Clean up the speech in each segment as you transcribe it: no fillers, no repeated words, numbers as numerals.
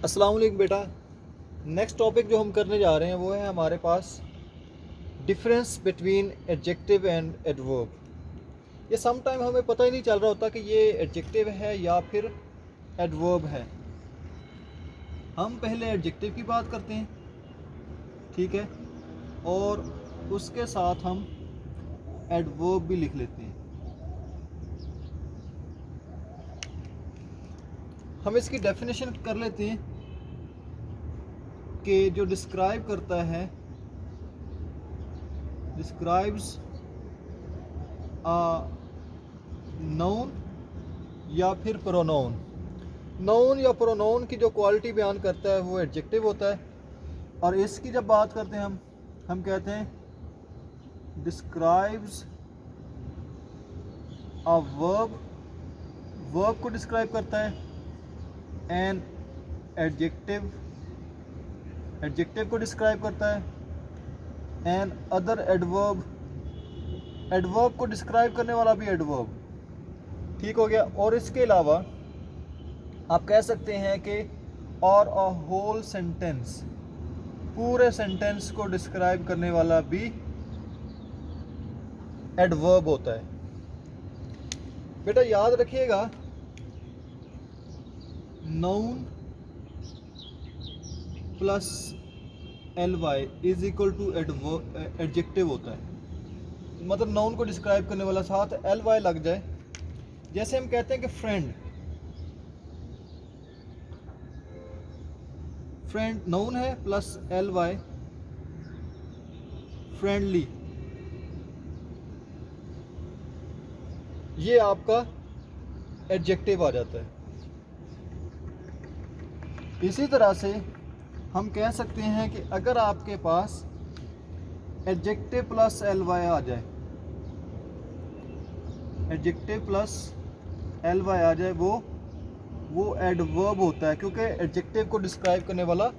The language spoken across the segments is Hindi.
अस्सलाम वालेकुम बेटा। नेक्स्ट टॉपिक जो हम करने जा रहे हैं वो है हमारे पास difference between adjective and adverb. ये सम टाइम हमें पता ही नहीं चल रहा होता कि ये एडजेक्टिव है या फिर एडवर्ब है। हम पहले एडजेक्टिव की बात करते हैं, ठीक है, और उसके साथ हम एडवर्ब भी लिख लेते हैं। हम इसकी डेफिनेशन कर लेते हैं कि जो डिस्क्राइब करता है, डिस्क्राइब्स नाउन या फिर प्रोनाउन। नाउन या प्रोनाउन की जो क्वालिटी बयान करता है वो एडजेक्टिव होता है। और इसकी जब बात करते हैं हम कहते हैं डिस्क्राइब्स अ वर्ब, वर्ब को डिस्क्राइब करता है। एंड एडजेक्टिव, एडजेक्टिव को डिस्क्राइब करता है। एंड अदर एडवर्ब, एडवर्ब को डिस्क्राइब करने वाला भी एडवर्ब, ठीक हो गया। और इसके अलावा आप कह सकते हैं कि और अ होल सेंटेंस, पूरे सेंटेंस को डिस्क्राइब करने वाला भी एडवर्ब होता है। बेटा याद रखिएगा, noun plus L Y is equal to adjective होता है। मतलब नाउन को डिस्क्राइब करने वाला साथ एल वाई लग जाए। जैसे हम कहते हैं कि फ्रेंड, फ्रेंड नाउन है प्लस एल वाई, फ्रेंडली, ये आपका एडजेक्टिव आ जाता है। इसी तरह से हम कह सकते हैं कि अगर आपके पास एडजेक्टिव प्लस एल वाई आ जाए, एडजेक्टिव प्लस एल वाई आ जाए, वो एडवर्ब होता है, क्योंकि एडजेक्टिव को डिस्क्राइब करने वाला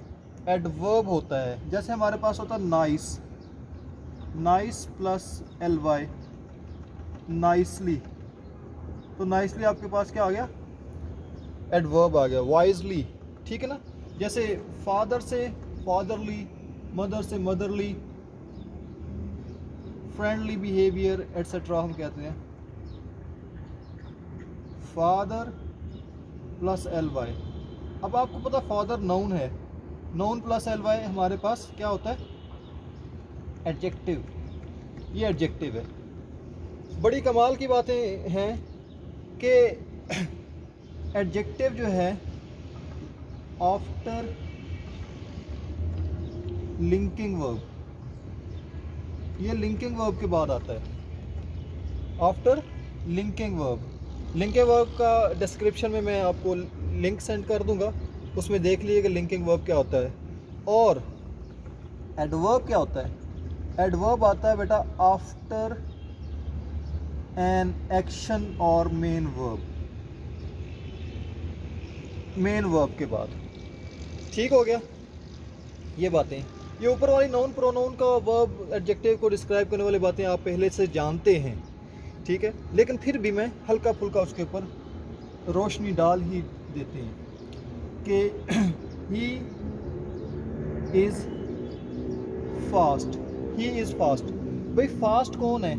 एडवर्ब होता है। जैसे हमारे पास होता है nice, nice plus L Y, nicely, तो नाइसली आपके पास क्या आ गया, एडवर्ब आ गया। वाइजली, ठीक है ना। जैसे फादर से फादरली, मदर से मदरली, फ्रेंडली बिहेवियर एट्सेट्रा हम कहते हैं। Father plus L Y. अब आपको पता फादर नाउन है, नाउन प्लस एल वाई हमारे पास क्या होता है, एडजेक्टिव। ये एडजेक्टिव है। बड़ी कमाल की बातें हैं कि एडजेक्टिव जो है आफ्टर लिंकिंग वर्ब, ये लिंकिंग वर्ब के बाद आता है। After linking verb, linking verb का डिस्क्रिप्शन में मैं आपको लिंक सेंड कर दूंगा, उसमें देख लीजिएगा लिंकिंग वर्ब क्या होता है। और एडवर्ब क्या होता है, एडवर्ब आता है बेटा आफ्टर एन एक्शन और मेन वर्ब, मेन वर्ब के बाद, ठीक हो गया। ये बातें, ये ऊपर वाली नाउन प्रोनाउन का वर्ब एडजेक्टिव को डिस्क्राइब करने वाली बातें आप पहले से जानते हैं, ठीक है। लेकिन फिर भी मैं हल्का फुल्का उसके ऊपर रोशनी डाल ही देते हैं कि he is fast, he is fast. भाई फास्ट कौन है,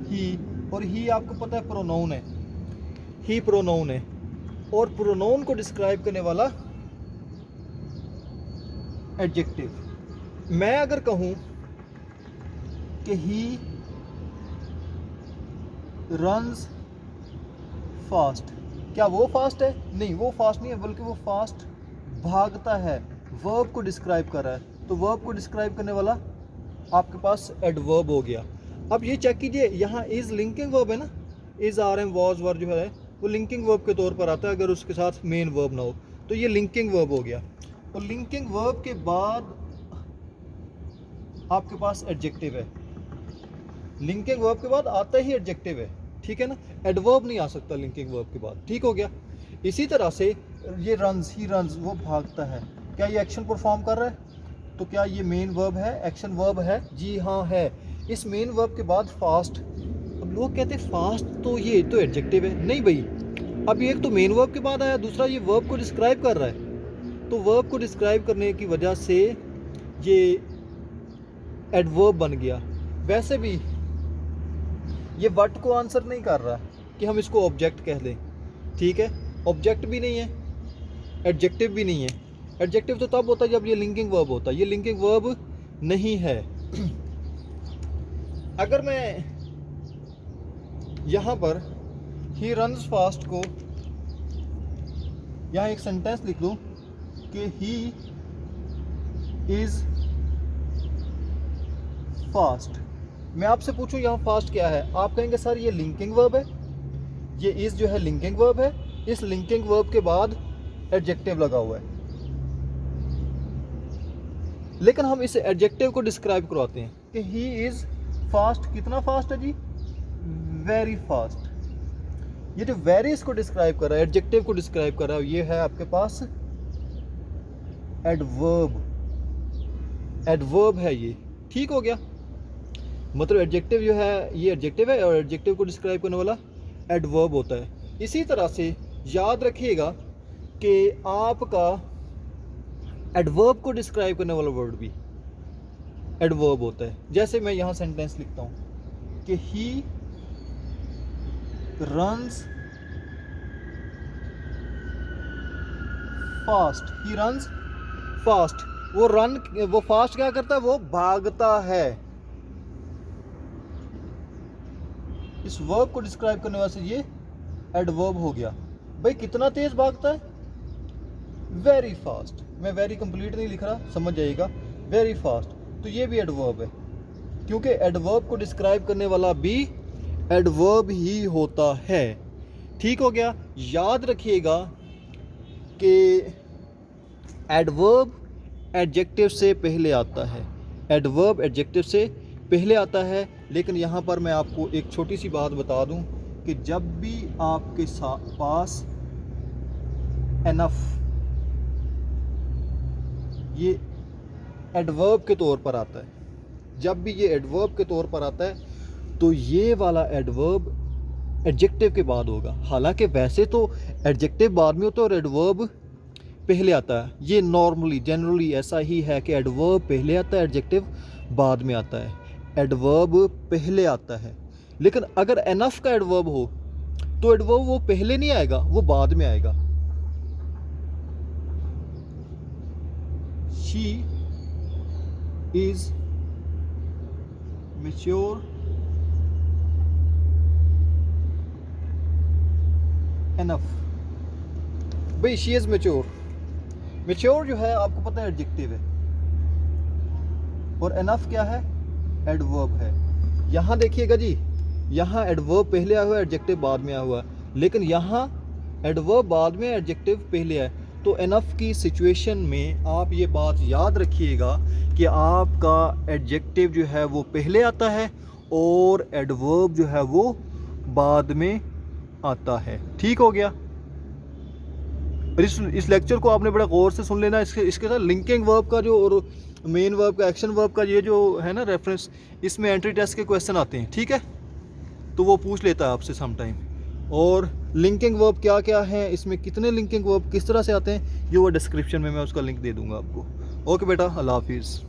ही, और ही आपको पता है प्रोनाउन है, ही प्रोनाउन है। और प्रोनाउन को डिस्क्राइब करने वाला एडजेक्टिव। मैं अगर कहूँ कि ही रन्स फास्ट, क्या वो फास्ट है, नहीं वो फास्ट नहीं है, बल्कि वो फास्ट भागता है। वर्ब को डिस्क्राइब कर रहा है, तो वर्ब को डिस्क्राइब करने वाला आपके पास एडवर्ब हो गया। अब ये चेक कीजिए, यहाँ इज लिंकिंग वर्ब है ना, is are am was were जो है वो लिंकिंग वर्ब के तौर पर आता है अगर उसके साथ मेन वर्ब ना हो, तो ये लिंकिंग वर्ब हो गया। और लिंकिंग वर्ब के बाद आपके पास एडजेक्टिव है, लिंकिंग वर्ब के बाद आता ही एडजेक्टिव है, ठीक है ना। एडवर्ब नहीं आ सकता लिंकिंग वर्ब के बाद, ठीक हो गया। इसी तरह से ये रन्स, ही रन्स, वो भागता है, क्या ये एक्शन परफॉर्म कर रहा है, तो क्या ये मेन वर्ब है, एक्शन वर्ब है, जी हाँ है। इस मेन वर्ब के बाद फास्ट, अब लोग कहते हैं फास्ट तो ये तो एडजेक्टिव है, नहीं भाई, अब एक तो मेन वर्ब के बाद आया, दूसरा ये वर्ब को डिस्क्राइब कर रहा है, तो वर्ब को डिस्क्राइब करने की वजह से ये एडवर्ब बन गया। वैसे भी ये व्हाट को आंसर नहीं कर रहा कि हम इसको ऑब्जेक्ट कह दें, ठीक है। ऑब्जेक्ट भी नहीं है, एडजेक्टिव भी नहीं है। एडजेक्टिव तो तब होता है जब ये लिंकिंग वर्ब होता है, ये लिंकिंग वर्ब नहीं है। अगर मैं यहाँ पर ही रन्स फास्ट को यहाँ एक सेंटेंस लिख दूँ कि ही इज फास्ट, मैं आपसे पूछूं यहाँ फास्ट क्या है, आप कहेंगे सर ये लिंकिंग वर्ब है, ये इज जो है लिंकिंग वर्ब है, इस लिंकिंग वर्ब के बाद एडजेक्टिव लगा हुआ है। लेकिन हम इस एडजेक्टिव को डिस्क्राइब करवाते हैं कि ही इज फास्ट। कितना फास्ट है जी? Very fast. ये जो वेरी इसको डिस्क्राइब कर रहा है, एडजेक्टिव को डिस्क्राइब कर रहा है, ये है आपके पास एडवर्ब। एडवर्ब है ये, ठीक हो गया। मतलब एडजेक्टिव जो है ये एडजेक्टिव है और एडजेक्टिव को डिस्क्राइब करने वाला एडवर्ब होता है। इसी तरह से याद रखिएगा कि आपका एडवर्ब को डिस्क्राइब करने वाला वर्ड भी एडवर्ब होता है। जैसे मैं यहाँ सेंटेंस लिखता हूँ कि he runs fast, he runs fast. वो फास्ट क्या करता है? वो भागता है। इस वर्ब को डिस्क्राइब करने वाले से ये एडवर्ब हो गया। भाई कितना तेज भागता है? Very fast. मैं वेरी कंप्लीट नहीं लिख रहा, समझ जाइएगा, वेरी फास्ट। तो ये भी एडवर्ब है, क्योंकि एडवर्ब को डिस्क्राइब करने वाला भी एडवर्ब ही होता है। ठीक हो गया। याद रखिएगा कि एडवर्ब एडजेक्टिव से पहले आता है, एडवर्ब एडजेक्टिव से पहले आता है। लेकिन यहाँ पर मैं आपको एक छोटी सी बात बता दूँ कि जब भी आपके पास एनफ ये एडवर्ब के तौर पर आता है, जब भी ये एडवर्ब के तौर पर आता है तो ये वाला एडवर्ब एडजेक्टिव के बाद होगा। हालांकि वैसे तो एडजेक्टिव बाद में होता है और एडवर्ब पहले आता है। ये नॉर्मली जनरली ऐसा ही है कि एडवर्ब पहले आता है, एडजेक्टिव बाद में आता है। एडवर्ब पहले आता है, लेकिन अगर एनफ का एडवर्ब हो तो एडवर्ब वो पहले नहीं आएगा, वो बाद में आएगा। She is mature enough। भाई she is mature, mature जो है आपको पता है एडजेक्टिव है और enough क्या है? एडवर्ब है। यहाँ देखिएगा जी, यहाँ एडवर्ब पहले आया हुआ है, एडजेक्टिव बाद में आया हुआ है, लेकिन यहाँ एडवर्ब बाद में एडजेक्टिव पहले आया। तो एनफ की सिचुएशन में आप ये बात याद रखिएगा कि आपका एडजेक्टिव जो है वो पहले आता है और एडवर्ब जो है वो बाद में आता है। ठीक हो गया। इस लेक्चर को आपने बड़ा गौर से सुन लेना। इसके साथ लिंकिंग वर्ब का जो और मेन वर्ब का, एक्शन वर्ब का ये जो है ना रेफरेंस, इसमें एंट्री टेस्ट के क्वेश्चन आते हैं, ठीक है, तो वो पूछ लेता है आपसे सम टाइम। और लिंकिंग वर्ब क्या क्या है, इसमें कितने लिंकिंग वर्ब किस तरह से आते हैं, ये वो डिस्क्रिप्शन में मैं उसका लिंक दे दूंगा आपको। ओके बेटा, अल्लाह हाफिज़।